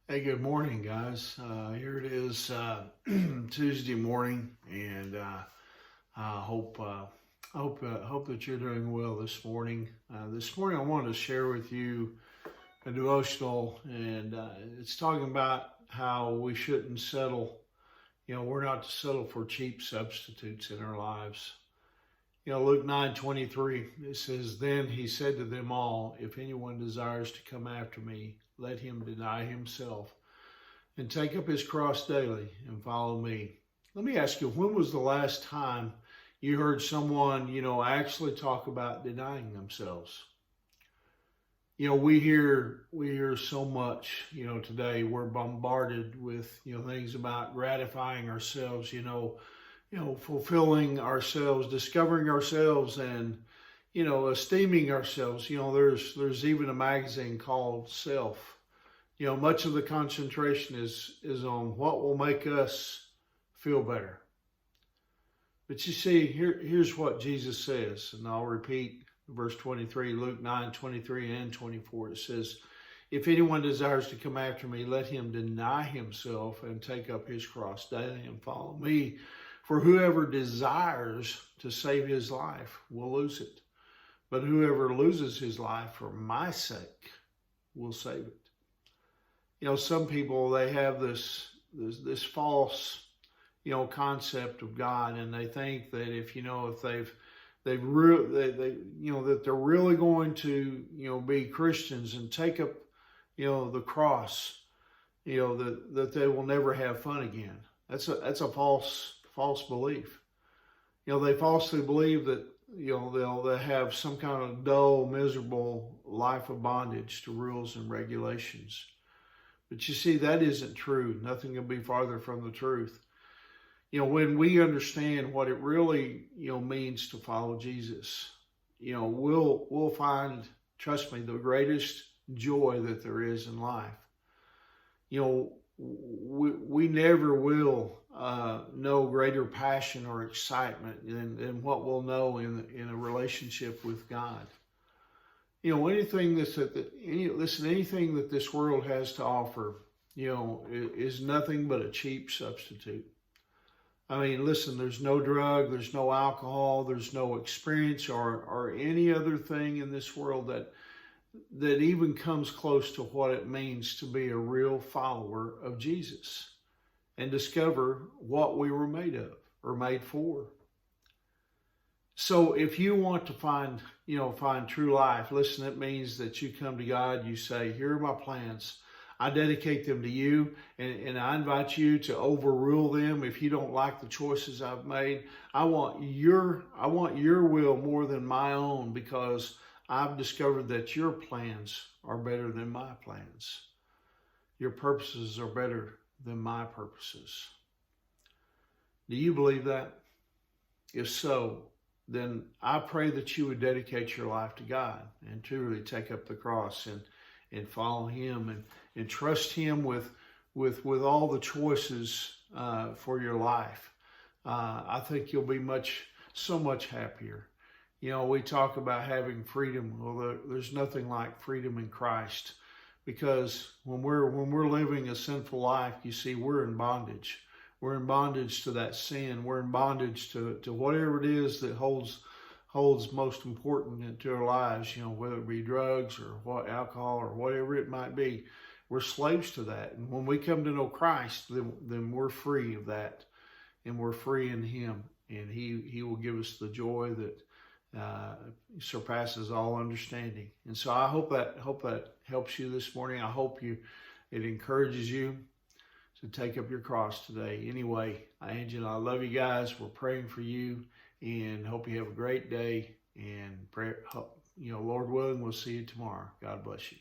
Hey, good morning, guys. Here it is, Tuesday morning, and I hope that you're doing well this morning. This morning, I wanted to share with you a devotional, and it's talking about how we shouldn't settle. We're not to settle for cheap substitutes in our lives. Luke 9:23, it says, "Then he said to them all, if anyone desires to come after me, let him deny himself and take up his cross daily and follow me." Let me ask you, when was the last time you heard someone, actually talk about denying themselves? We hear so much, today we're bombarded with, things about gratifying ourselves, fulfilling ourselves, discovering ourselves, and esteeming ourselves. There's even a magazine called Self. Much of the concentration is on what will make us feel better. But you see, here's what Jesus says, and I'll repeat verse 23, Luke 9:23 and 24. It says, "If anyone desires to come after me, let him deny himself and take up his cross daily and follow me. For whoever desires to save his life will lose it. But whoever loses his life for my sake will save it." Some people, they have this false, concept of God, and they think that if that they're really going to, be Christians and take up, the cross, that they will never have fun again. That's a false belief. They falsely believe that, they'll have some kind of dull, miserable life of bondage to rules and regulations. But you see, that isn't true. Nothing can be farther from the truth. When we understand what it really, means to follow Jesus, we'll find, trust me, the greatest joy that there is in life. We never will know greater passion or excitement than what we'll know in a relationship with God. Anything anything that this world has to offer, is nothing but a cheap substitute. I mean, listen, there's no drug, there's no alcohol, there's no experience or any other thing in this world that even comes close to what it means to be a real follower of Jesus and discover what we were made of or made for. So if you want to find true life, listen, it means that you come to God, you say, here are my plans. I dedicate them to you, and I invite you to overrule them if you don't like the choices I've made. I want your will more than my own, because I've discovered that your plans are better than my plans. Your purposes are better than my purposes. Do you believe that? If so, then I pray that you would dedicate your life to God and truly take up the cross and follow him and trust him with all the choices for your life. I think you'll be so much happier. We talk about having freedom. Well, there's nothing like freedom in Christ, because when we're living a sinful life, you see, we're in bondage. We're in bondage to that sin. We're in bondage to whatever it is that holds most important into our lives, whether it be drugs or alcohol or whatever it might be. We're slaves to that. And when we come to know Christ, then we're free of that, and we're free in him. And he will give us the joy that surpasses all understanding. And so I hope that helps you this morning. I hope it encourages you to take up your cross today. Anyway, Angela, I love you guys. We're praying for you, and hope you have a great day. And pray, Lord willing, we'll see you tomorrow. God bless you.